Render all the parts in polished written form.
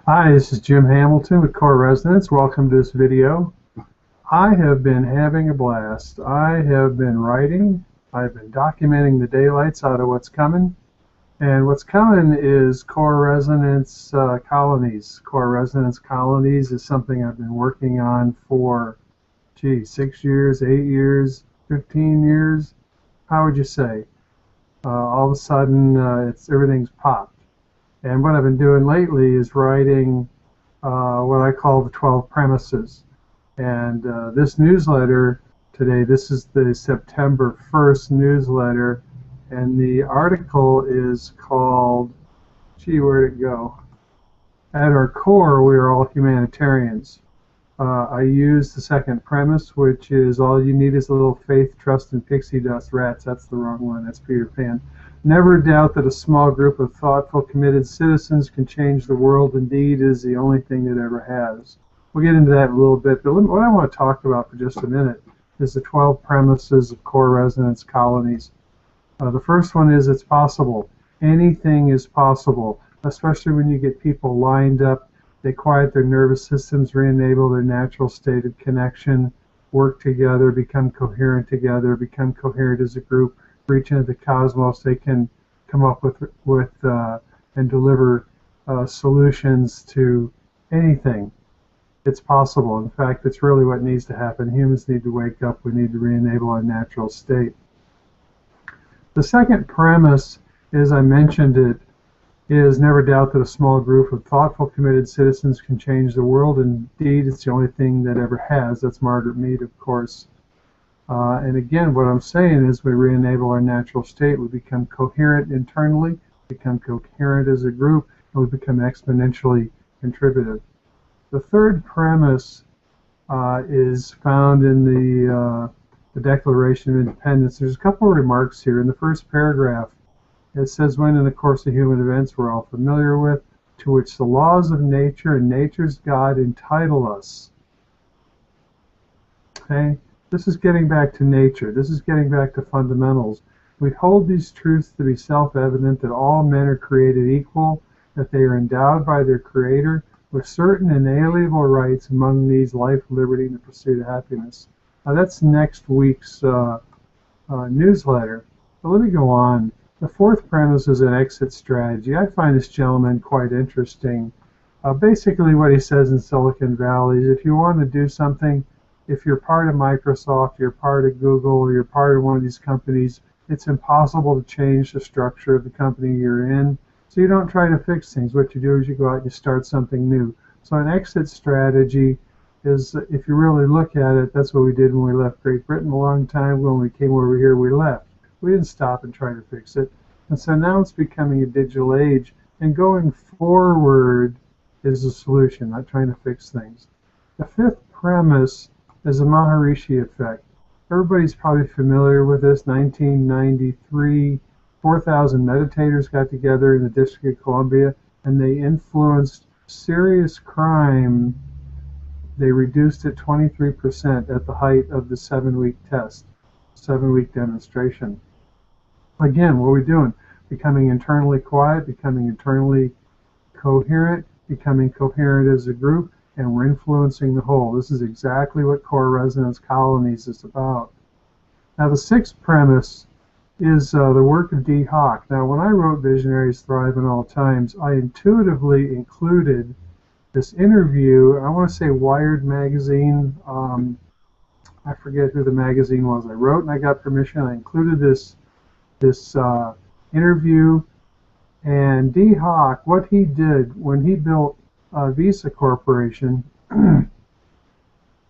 Hi, this is Jim Hamilton with Core Resonance. Welcome to this video. I have been having a blast. I have been writing. I've been documenting the daylights out of what's coming. And what's coming is core resonance colonies. Core resonance colonies is something I've been working on for, 6 years, 8 years, 15 years. How would you say? All of a sudden, everything's popped. And what I've been doing lately is writing what I call the 12 premises. And this newsletter today, this is the September 1st newsletter, and the article is called, where'd it go? At our core, we are all humanitarians. I use the second premise, which is all you need is a little faith, trust, and pixie dust. Rats, that's the wrong one, that's Peter Pan. Never doubt that a small group of thoughtful, committed citizens can change the world. Indeed, it is the only thing it ever has. We'll get into that in a little bit, but what I want to talk about for just a minute is the 12 premises of core resonance colonies. The first one is it's possible. Anything is possible, especially when you get people lined up. They quiet their nervous systems, re-enable their natural state of connection, work together, become coherent together, become coherent as a group, reach into the cosmos. They can come up with and deliver solutions to anything. It's possible. In fact, it's really what needs to happen. Humans need to wake up. We need to re-enable our natural state. The second premise, as I mentioned it, is never doubt that a small group of thoughtful, committed citizens can change the world. Indeed, it's the only thing that ever has. That's Margaret Mead, of course. And again, what I'm saying is we re-enable our natural state. We become coherent internally, become coherent as a group, and we become exponentially contributive. The third premise is found in the Declaration of Independence. There's a couple of remarks here. In the first paragraph, it says, when in the course of human events we're all familiar with, to which the laws of nature and nature's God entitle us. Okay? This is getting back to nature. This is getting back to fundamentals. We hold these truths to be self-evident, that all men are created equal, that they are endowed by their Creator with certain inalienable rights, among these life, liberty, and the pursuit of happiness. That's next week's newsletter. But let me go on. The fourth premise is an exit strategy. I find this gentleman quite interesting. Basically what he says in Silicon Valley is if you want to do something, if you're part of Microsoft, you're part of Google, or you're part of one of these companies, it's impossible to change the structure of the company you're in. So you don't try to fix things. What you do is you go out and you start something new. So an exit strategy is, if you really look at it, that's what we did when we left Great Britain a long time. When we came over here, we left. We didn't stop and try to fix it. And so now it's becoming a digital age. And going forward is the solution, not trying to fix things. The fifth premise is the Maharishi effect. Everybody's probably familiar with this. 1993, 4,000 meditators got together in the District of Columbia, and they influenced serious crime. They reduced it 23% at the height of the 7-week test, 7-week demonstration. Again, what are we doing? Becoming internally quiet, becoming internally coherent, becoming coherent as a group, and we're influencing the whole. This is exactly what core resonance colonies is about. Now, the sixth premise is the work of D. Hawk. Now, when I wrote Visionaries Thrive in All Times, I intuitively included this interview. I want to say Wired magazine. I forget who the magazine was. I wrote and I got permission. I included this interview. And D. Hawk, what he did when he built Visa Corporation,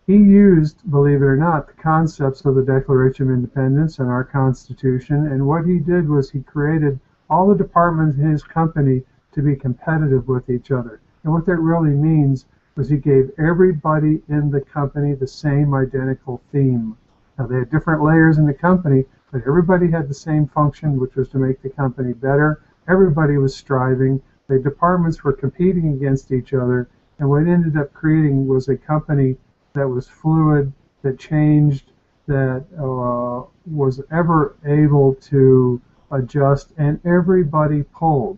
he used, believe it or not, the concepts of the Declaration of Independence and our Constitution, and what he did was he created all the departments in his company to be competitive with each other. And what that really means was he gave everybody in the company the same identical theme. Now, they had different layers in the company, but everybody had the same function, which was to make the company better. Everybody was striving. The departments were competing against each other, and what it ended up creating was a company that was fluid, that changed, that was ever able to adjust, and everybody pulled.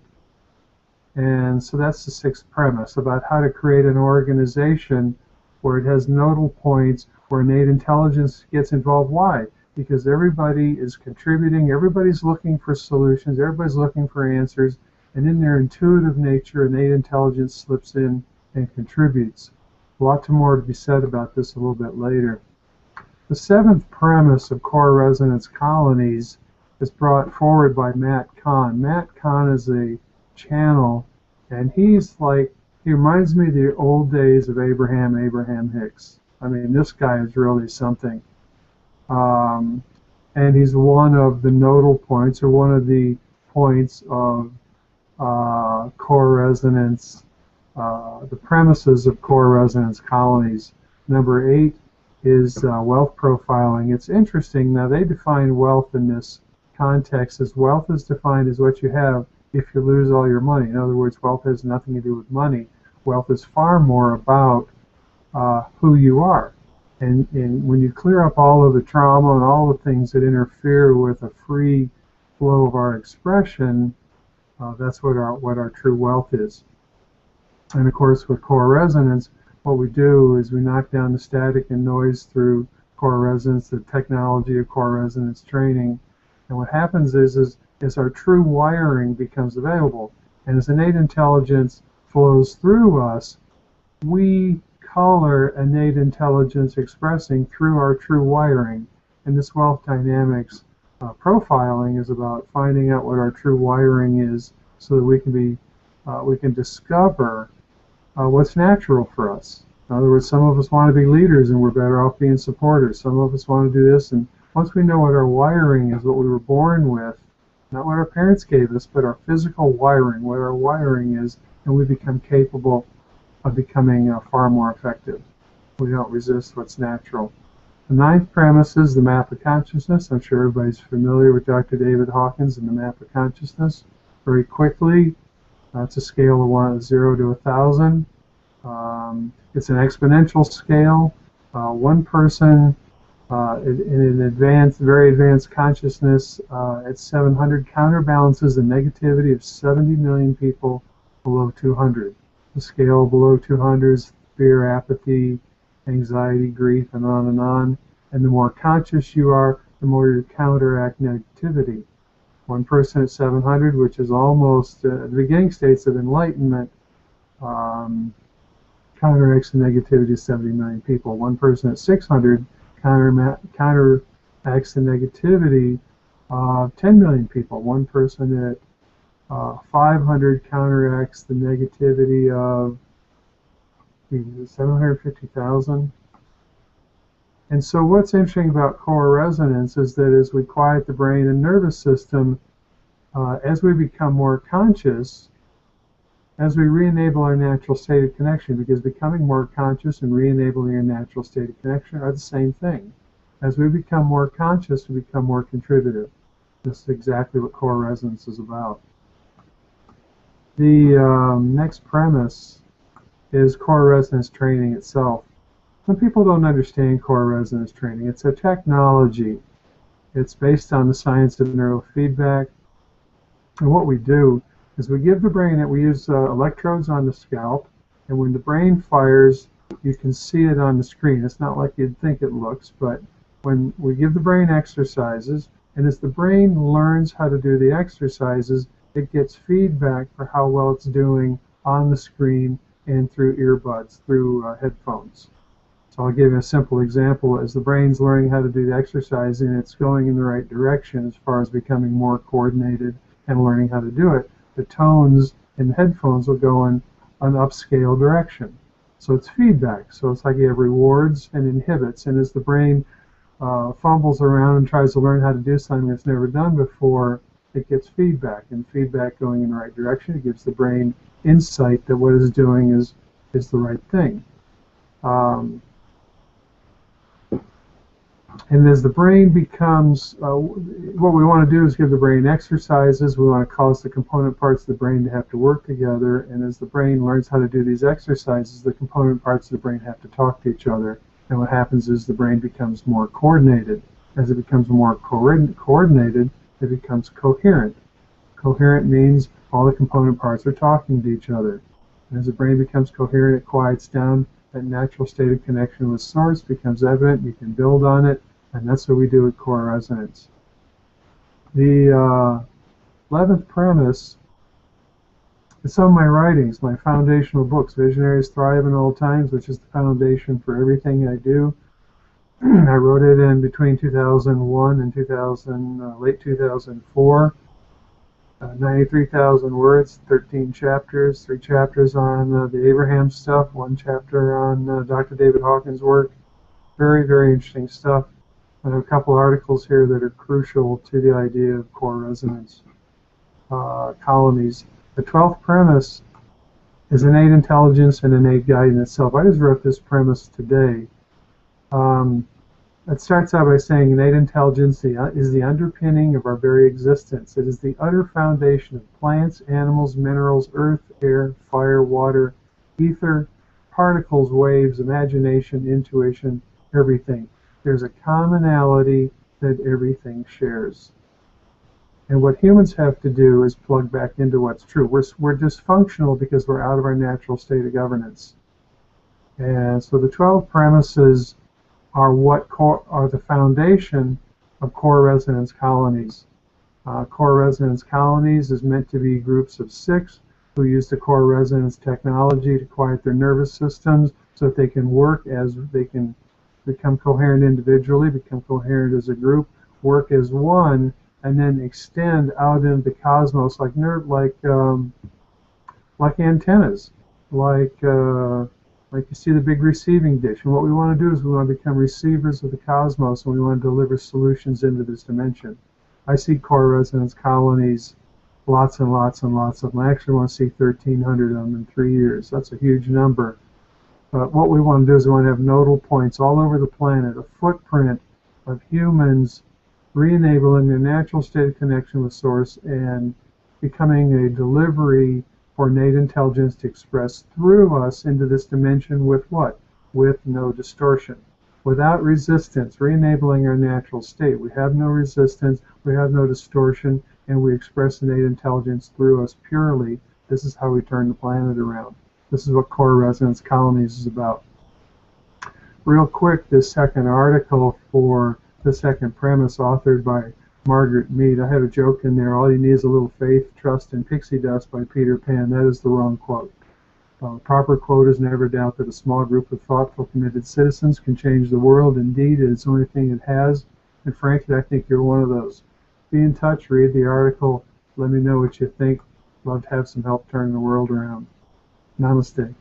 And so that's the sixth premise about how to create an organization where it has nodal points where innate intelligence gets involved. Why? Because everybody is contributing, everybody's looking for solutions, everybody's looking for answers, and in their intuitive nature, innate intelligence slips in and contributes. A lot more to be said about this a little bit later. The seventh premise of core resonance colonies is brought forward by Matt Kahn. Matt Kahn is a channel, and he reminds me of the old days of Abraham Hicks. I mean, this guy is really something. And he's one of the nodal points, or one of the points of core resonance, the premises of core resonance colonies. Number 8 is wealth profiling. It's interesting. Now, they define wealth in this context as wealth is defined as what you have if you lose all your money. In other words, wealth has nothing to do with money. Wealth is far more about who you are. And when you clear up all of the trauma and all the things that interfere with a free flow of our expression, that's what our true wealth is. And of course, with core resonance, what we do is we knock down the static and noise through core resonance, the technology of core resonance training. And what happens is our true wiring becomes available. And as innate intelligence flows through us, we color innate intelligence expressing through our true wiring. And this wealth dynamics profiling is about finding out what our true wiring is, so that we can discover what's natural for us. In other words, some of us want to be leaders and we're better off being supporters. Some of us want to do this, and once we know what our wiring is, what we were born with, not what our parents gave us, but our physical wiring, what our wiring is, and we become capable of becoming far more effective. We don't resist what's natural. The ninth premise is the map of consciousness. I'm sure everybody's familiar with Dr. David Hawkins and the map of consciousness. Very quickly, it's a scale of 0 to 1,000. It's an exponential scale. One person in an very advanced consciousness at 700 counterbalances the negativity of 70 million people below 200. The scale below 200 is fear, apathy, anxiety, grief, and on and on. And the more conscious you are, the more you counteract negativity. One person at 700, which is almost the beginning states of enlightenment, counteracts the negativity of 70 million people. One person at 600 counteracts the negativity of 10 million people. One person at 500 counteracts the negativity of 750,000. And so what's interesting about core resonance is that as we quiet the brain and nervous system, as we become more conscious, as we re-enable our natural state of connection, because becoming more conscious and re-enabling our natural state of connection are the same thing. As we become more conscious, we become more contributive. This is exactly what core resonance is about. The next premise is core resonance training itself. Some people don't understand core resonance training. It's a technology. It's based on the science of neurofeedback. And what we do is we give the brain that we use electrodes on the scalp, and when the brain fires, you can see it on the screen. It's not like you'd think it looks, but when we give the brain exercises, and as the brain learns how to do the exercises, it gets feedback for how well it's doing on the screen and through earbuds, through headphones. So I'll give you a simple example. As the brain's learning how to do the exercise and it's going in the right direction as far as becoming more coordinated and learning how to do it, the tones in the headphones will go in an upscale direction. So it's feedback. So it's like you have rewards and inhibits. And as the brain fumbles around and tries to learn how to do something that's never done before, it gets feedback. And feedback going in the right direction, it gives the brain insight that what it's doing is the right thing. And as the brain becomes, what we want to do is give the brain exercises. We want to cause the component parts of the brain to have to work together. And as the brain learns how to do these exercises, the component parts of the brain have to talk to each other. And what happens is the brain becomes more coordinated. As it becomes more coordinated, it becomes coherent. Coherent means All the component parts are talking to each other. And as the brain becomes coherent, it quiets down. That natural state of connection with source becomes evident. You can build on it, and that's what we do with core resonance. The 11th premise is some of my writings, my foundational books, Visionaries Thrive in All Times, which is the foundation for everything I do. I wrote it in between 2001 and late 2004. 93,000 words, 13 chapters, 3 chapters on the Abraham stuff, 1 chapter on Dr. David Hawkins' work. Very, very interesting stuff. I have a couple articles here that are crucial to the idea of core resonance colonies. The 12th premise is innate intelligence and innate guidance itself. I just wrote this premise today. It starts out by saying innate intelligence is the underpinning of our very existence. It is the utter foundation of plants, animals, minerals, earth, air, fire, water, ether, particles, waves, imagination, intuition, everything. There's a commonality that everything shares. And what humans have to do is plug back into what's true. We're dysfunctional because we're out of our natural state of governance. And so the 12 premises are the foundation of core resonance colonies. Core resonance colonies is meant to be groups of 6 who use the core resonance technology to quiet their nervous systems so that they can work as they can become coherent individually, become coherent as a group, work as one, and then extend out into the cosmos like antennas, like you see the big receiving dish. And what we want to do is we want to become receivers of the cosmos, and we want to deliver solutions into this dimension. I see core resonance colonies, lots and lots and lots of them. I actually want to see 1,300 of them in 3 years. That's a huge number. But what we want to do is we want to have nodal points all over the planet, a footprint of humans re-enabling their natural state of connection with Source and becoming a delivery for innate intelligence to express through us into this dimension with what? With no distortion. Without resistance, re-enabling our natural state. We have no resistance, we have no distortion, and we express innate intelligence through us purely. This is how we turn the planet around. This is what core resonance colonies is about. Real quick, this second article for the second premise, authored by Margaret Mead. I have a joke in there. All you need is a little faith, trust, and pixie dust by Peter Pan. That is the wrong quote. The proper quote is never doubt that a small group of thoughtful, committed citizens can change the world. Indeed, it is the only thing it has. And frankly, I think you're one of those. Be in touch. Read the article. Let me know what you think. Love to have some help turning the world around. Namaste.